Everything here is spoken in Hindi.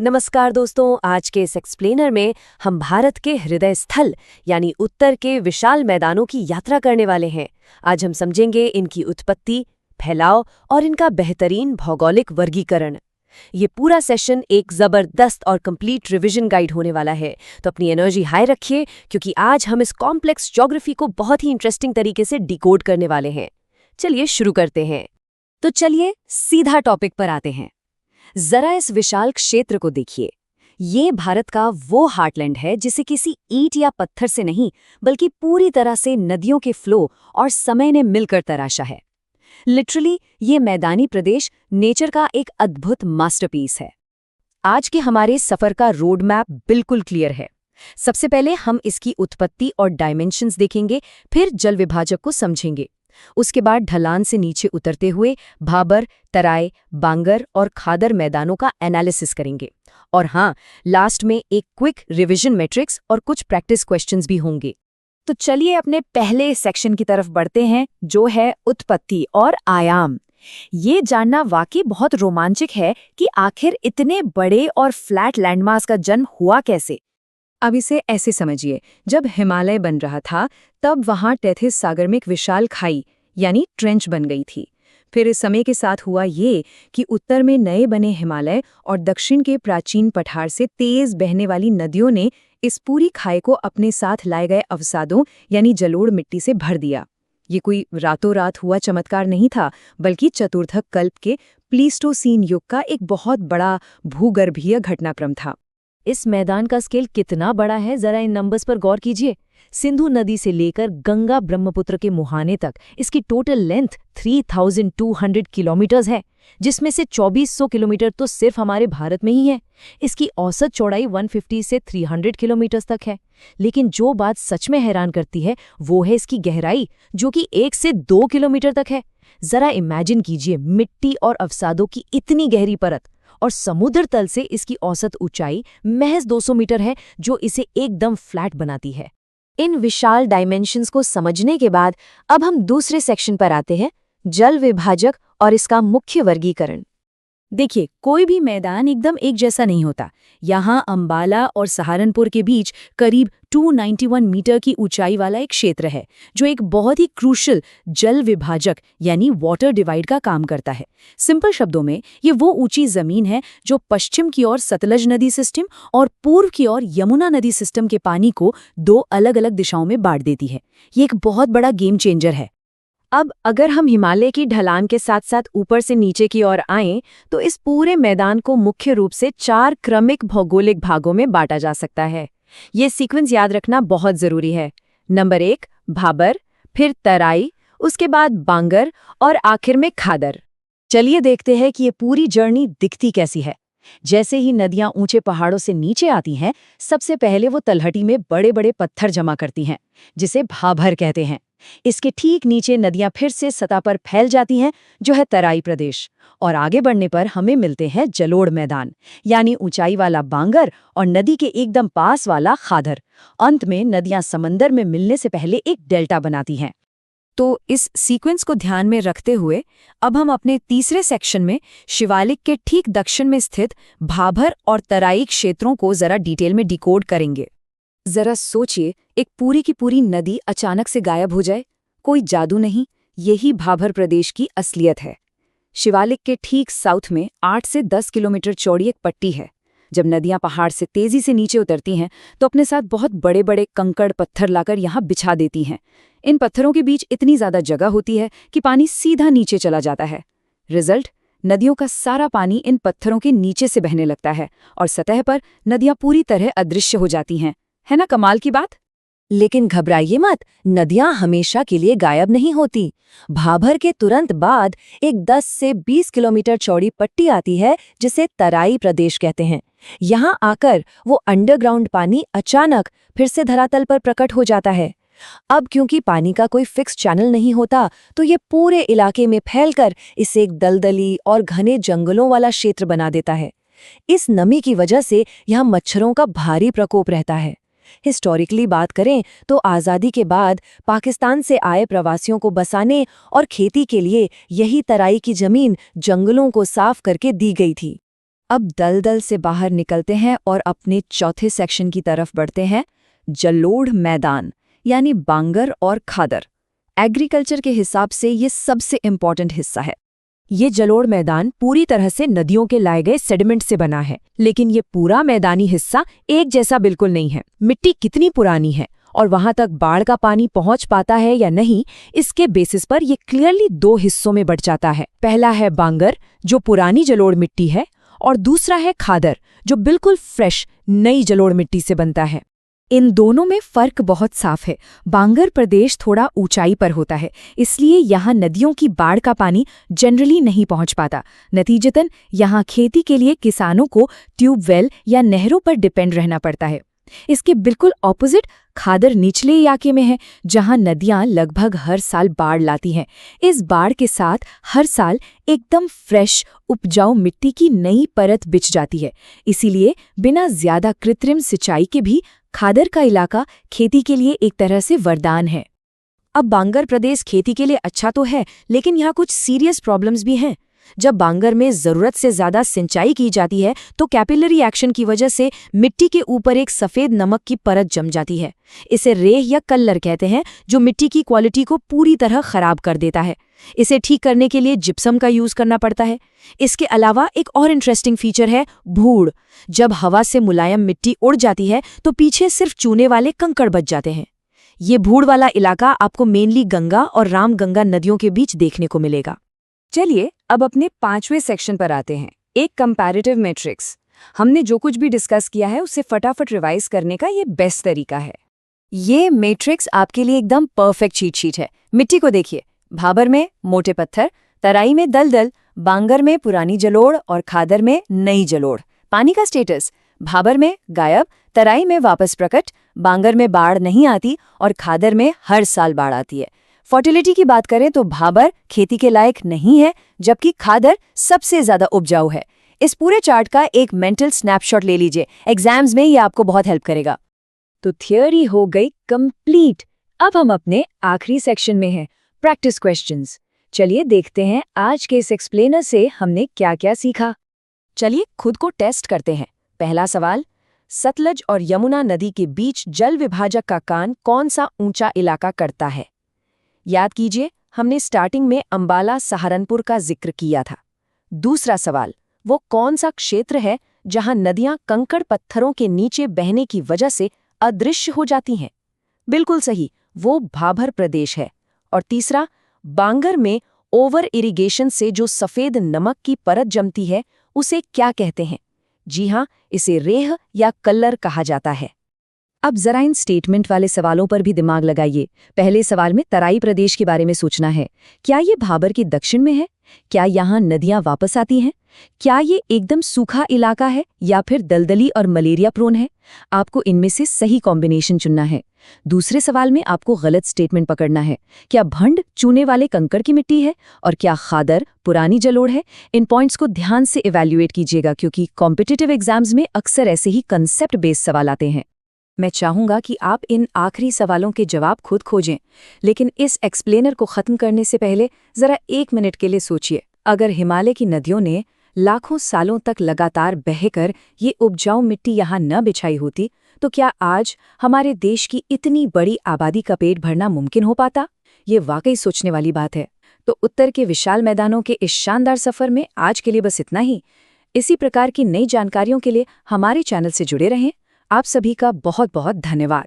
नमस्कार दोस्तों, आज के इस एक्सप्लेनर में हम भारत के हृदय स्थल यानी उत्तर के विशाल मैदानों की यात्रा करने वाले हैं। आज हम समझेंगे इनकी उत्पत्ति, फैलाव और इनका बेहतरीन भौगोलिक वर्गीकरण। ये पूरा सेशन एक जबरदस्त और कंप्लीट रिवीजन गाइड होने वाला है, तो अपनी एनर्जी हाई रखिए क्योंकि आज हम इस कॉम्प्लेक्स ज्योग्राफी को बहुत ही इंटरेस्टिंग तरीके से डिकोड करने वाले हैं। चलिए शुरू करते हैं। तो चलिए सीधा टॉपिक पर आते हैं। जरा इस विशाल क्षेत्र को देखिए। ये भारत का वो हार्टलैंड है जिसे किसी ईंट या पत्थर से नहीं बल्कि पूरी तरह से नदियों के फ्लो और समय ने मिलकर तराशा है। लिटरली ये मैदानी प्रदेश नेचर का एक अद्भुत मास्टरपीस है। आज के हमारे सफर का रोड मैप बिल्कुल क्लियर है। सबसे पहले हम इसकी उत्पत्ति और डायमेंशंस देखेंगे, फिर जल विभाजक को समझेंगे। उसके बाद ढलान से नीचे उतरते हुए भाबर, तराई, बांगर और खादर मैदानों का एनालिसिस करेंगे। और हाँ, लास्ट में एक क्विक रिवीजन मैट्रिक्स और कुछ प्रैक्टिस क्वेश्चंस भी होंगे। तो चलिए अपने पहले सेक्शन की तरफ बढ़ते हैं, जो है उत्पत्ति और आयाम। ये जानना वाकई बहुत रोमांचक है कि आखिर इतने बड़े और फ्लैट लैंडमास का जन्म हुआ कैसे। अब इसे ऐसे समझिए, जब हिमालय बन रहा था तब वहां टेथिस सागर में एक विशाल खाई यानी ट्रेंच बन गई थी। फिर इस समय के साथ हुआ ये कि उत्तर में नए बने हिमालय और दक्षिण के प्राचीन पठार से तेज बहने वाली नदियों ने इस पूरी खाई को अपने साथ लाए गए अवसादों यानी जलोढ़ मिट्टी से भर दिया। ये कोई रातों रात हुआ चमत्कार नहीं था, बल्कि चतुर्थक कल्प के प्लीस्टोसीन युग का एक बहुत बड़ा भूगर्भीय घटनाक्रम था। इस मैदान का स्केल कितना बड़ा है, जरा इन नंबर्स पर गौर कीजिए। सिंधु नदी से लेकर गंगा ब्रह्मपुत्र के मुहाने तक इसकी टोटल लेंथ 3200 किलोमीटर्स है, जिसमें से 2400 किलोमीटर तो सिर्फ हमारे भारत में ही है। इसकी औसत चौड़ाई 150 से 300 किलोमीटर तक है। लेकिन जो बात सच में हैरान करती है वो है इसकी गहराई, जो कि 1 से 2 किलोमीटर तक है। जरा इमेजिन कीजिए, मिट्टी और अवसादों की इतनी गहरी परत, और समुद्र तल से इसकी औसत ऊंचाई महज 200 मीटर है, जो इसे एकदम फ्लैट बनाती है। इन विशाल डायमेंशंस को समझने के बाद अब हम दूसरे सेक्शन पर आते हैं, जल विभाजक और इसका मुख्य वर्गीकरण। देखिए, कोई भी मैदान एकदम एक जैसा नहीं होता। यहाँ अंबाला और सहारनपुर के बीच करीब 291 मीटर की ऊंचाई वाला एक क्षेत्र है, जो एक बहुत ही क्रूशल जल विभाजक यानी वाटर डिवाइड का काम करता है। सिंपल शब्दों में, ये वो ऊंची जमीन है जो पश्चिम की ओर सतलज नदी सिस्टम और पूर्व की ओर यमुना नदी सिस्टम के पानी को दो अलग अलग दिशाओं में बांट देती है। ये एक बहुत बड़ा गेम चेंजर है। अब अगर हम हिमालय की ढलान के साथ साथ ऊपर से नीचे की ओर आएं, तो इस पूरे मैदान को मुख्य रूप से 4 क्रमिक भौगोलिक भागों में बांटा जा सकता है। ये सीक्वेंस याद रखना बहुत जरूरी है। नंबर 1 भाबर, फिर तराई, उसके बाद बांगर और आखिर में खादर। चलिए देखते हैं कि ये पूरी जर्नी दिखती कैसी है। जैसे ही नदियां ऊंचे पहाड़ों से नीचे आती हैं, सबसे पहले वो तलहटी में बड़े बड़े पत्थर जमा करती हैं, जिसे भाबर कहते हैं। इसके ठीक नीचे नदियां फिर से सतह पर फैल जाती हैं, जो है तराई प्रदेश। और आगे बढ़ने पर हमें मिलते हैं जलोढ़ मैदान, यानी ऊंचाई वाला बांगर और नदी के एकदम पास वाला खादर। अंत में नदियां समंदर में मिलने से पहले एक डेल्टा बनाती हैं। तो इस सीक्वेंस को ध्यान में रखते हुए अब हम अपने तीसरे सेक्शन में शिवालिक के ठीक दक्षिण में स्थित भाबर और तराई क्षेत्रों को जरा डिटेल में डिकोड करेंगे। जरा सोचिए, एक पूरी की पूरी नदी अचानक से गायब हो जाए। कोई जादू नहीं, यही भाबर प्रदेश की असलियत है। शिवालिक के ठीक साउथ में 8 से 10 किलोमीटर चौड़ी एक पट्टी है। जब नदियां पहाड़ से तेजी से नीचे उतरती हैं तो अपने साथ बहुत बड़े बड़े कंकड़ पत्थर लाकर यहाँ बिछा देती हैं। इन पत्थरों के बीच इतनी ज्यादा जगह होती है कि पानी सीधा नीचे चला जाता है। रिजल्ट, नदियों का सारा पानी इन पत्थरों के नीचे से बहने लगता है और सतह पर नदियां पूरी तरह अदृश्य हो जाती हैं। है ना कमाल की बात? लेकिन घबराइए मत, नदियां हमेशा के लिए गायब नहीं होती। भाबर के तुरंत बाद एक 10 से 20 किलोमीटर चौड़ी पट्टी आती है, जिसे तराई प्रदेश कहते हैं। यहाँ आकर वो अंडरग्राउंड पानी अचानक फिर से धरातल पर प्रकट हो जाता है। अब क्योंकि पानी का कोई फिक्स चैनल नहीं होता, तो ये पूरे इलाके में फैलकर इसे एक दलदली और घने जंगलों वाला क्षेत्र बना देता है। इस नमी की वजह से यहाँ मच्छरों का भारी प्रकोप रहता है। हिस्टोरिकली बात करें तो आज़ादी के बाद पाकिस्तान से आए प्रवासियों को बसाने और खेती के लिए यही तराई की जमीन जंगलों को साफ करके दी गई थी। अब दलदल से बाहर निकलते हैं और अपने चौथे सेक्शन की तरफ बढ़ते हैं, जलोढ़ मैदान यानी बांगर और खादर। एग्रीकल्चर के हिसाब से ये सबसे इम्पॉर्टेंट हिस्सा है। ये जलोढ़ मैदान पूरी तरह से नदियों के लाए गए सेडिमेंट से बना है, लेकिन ये पूरा मैदानी हिस्सा एक जैसा बिल्कुल नहीं है। मिट्टी कितनी पुरानी है और वहां तक बाढ़ का पानी पहुंच पाता है या नहीं, इसके बेसिस पर ये क्लियरली दो हिस्सों में बंट जाता है। पहला है बांगर, जो पुरानी जलोढ़ मिट्टी है, और दूसरा है खादर, जो बिल्कुल फ्रेश नई जलोढ़ मिट्टी से बनता है। इन दोनों में फर्क बहुत साफ है। बांगर प्रदेश थोड़ा ऊंचाई पर होता है, इसलिए यहाँ नदियों की बाढ़ का पानी जनरली नहीं पहुंच पाता। नतीजतन यहाँ खेती के लिए किसानों को ट्यूबवेल या नहरों पर डिपेंड रहना पड़ता है। इसके बिल्कुल ऑपोजिट खादर निचले इलाके में है, जहां नदियां लगभग हर साल बाढ़ लाती हैं। इस बाढ़ के साथ हर साल एकदम फ्रेश उपजाऊ मिट्टी की नई परत बिछ जाती है। इसीलिए बिना ज्यादा कृत्रिम सिंचाई के भी खादर का इलाका खेती के लिए एक तरह से वरदान है। अब बांगर प्रदेश खेती के लिए अच्छा तो है, लेकिन यहाँ कुछ सीरियस प्रॉब्लम्स भी हैं। जब बांगर में जरूरत से ज्यादा सिंचाई की जाती है तो कैपिलरी एक्शन की वजह से मिट्टी के ऊपर एक सफेद नमक की परत जम जाती है। इसे रेह या कल्लर कहते हैं, जो मिट्टी की क्वालिटी को पूरी तरह खराब कर देता है। इसे ठीक करने के लिए जिप्सम का यूज करना पड़ता है। इसके अलावा एक और इंटरेस्टिंग फीचर है भूड़। जब हवा से मुलायम मिट्टी उड़ जाती है तो पीछे सिर्फ चूने वाले कंकड़ बच जाते हैं। ये भूड़ वाला इलाका आपको मेनली गंगा और रामगंगा नदियों के बीच देखने को मिलेगा। चलिए अब अपने 5वें सेक्शन पर आते हैं, एक कंपैरेटिव मैट्रिक्स। हमने जो कुछ भी डिस्कस किया है उसे फटाफट रिवाइज करने का ये बेस्ट तरीका है। ये मैट्रिक्स आपके लिए एकदम परफेक्ट चीट शीट है। मिट्टी को देखिए, भाबर में मोटे पत्थर, तराई में दलदल, बांगर में पुरानी जलोढ़ और खादर में नई जलोढ़। पानी का स्टेटस, भाबर में गायब, तराई में वापस प्रकट, बांगर में बाढ़ नहीं आती और खादर में हर साल बाढ़ आती है। फर्टिलिटी की बात करें तो भाबर खेती के लायक नहीं है, जबकि खादर सबसे ज्यादा उपजाऊ है। इस पूरे चार्ट का एक मेंटल स्नैपशॉट ले लीजिए, एग्जाम्स में ये आपको बहुत हेल्प करेगा। तो थियोरी हो गई कंप्लीट। अब हम अपने आखिरी सेक्शन में हैं, प्रैक्टिस क्वेश्चंस। चलिए देखते हैं आज के इस एक्सप्लेनर से हमने क्या क्या सीखा। चलिए खुद को टेस्ट करते हैं। पहला सवाल, सतलज और यमुना नदी के बीच जल विभाजक का कान कौन सा ऊंचा इलाका करता है? याद कीजिए, हमने स्टार्टिंग में अंबाला सहारनपुर का जिक्र किया था। दूसरा सवाल, वो कौन सा क्षेत्र है जहां नदियां कंकड़ पत्थरों के नीचे बहने की वजह से अदृश्य हो जाती हैं? बिल्कुल सही, वो भाबर प्रदेश है। और तीसरा, बांगर में ओवर इरिगेशन से जो सफेद नमक की परत जमती है उसे क्या कहते हैं? जी हां, इसे रेह या कल्लर कहा जाता है। अब जरा इन स्टेटमेंट वाले सवालों पर भी दिमाग लगाइए। पहले सवाल में तराई प्रदेश के बारे में सोचना है। क्या ये भाबर के दक्षिण में है? क्या यहाँ नदियां वापस आती हैं? क्या ये एकदम सूखा इलाका है या फिर दलदली और मलेरिया प्रोन है? आपको इनमें से सही कॉम्बिनेशन चुनना है। दूसरे सवाल में आपको गलत स्टेटमेंट पकड़ना है। क्या भंड चूने वाले कंकड़ की मिट्टी है और क्या खादर पुरानी जलोढ़ है? इन पॉइंट्स को ध्यान से इवैल्यूएट कीजिएगा, क्योंकि कॉम्पिटिटिव एग्जाम्स में अक्सर ऐसे ही कंसेप्ट बेस्ड सवाल आते हैं। मैं चाहूंगा कि आप इन आखिरी सवालों के जवाब खुद खोजें, लेकिन इस एक्सप्लेनर को खत्म करने से पहले जरा 1 मिनट के लिए सोचिए। अगर हिमालय की नदियों ने लाखों सालों तक लगातार बहकर ये उपजाऊ मिट्टी यहाँ न बिछाई होती, तो क्या आज हमारे देश की इतनी बड़ी आबादी का पेट भरना मुमकिन हो पाता? ये वाकई सोचने वाली बात है। तो उत्तर के विशाल मैदानों के इस शानदार सफर में आज के लिए बस इतना ही। इसी प्रकार की नई जानकारियों के लिए हमारे चैनल से जुड़े रहें। आप सभी का बहुत बहुत धन्यवाद।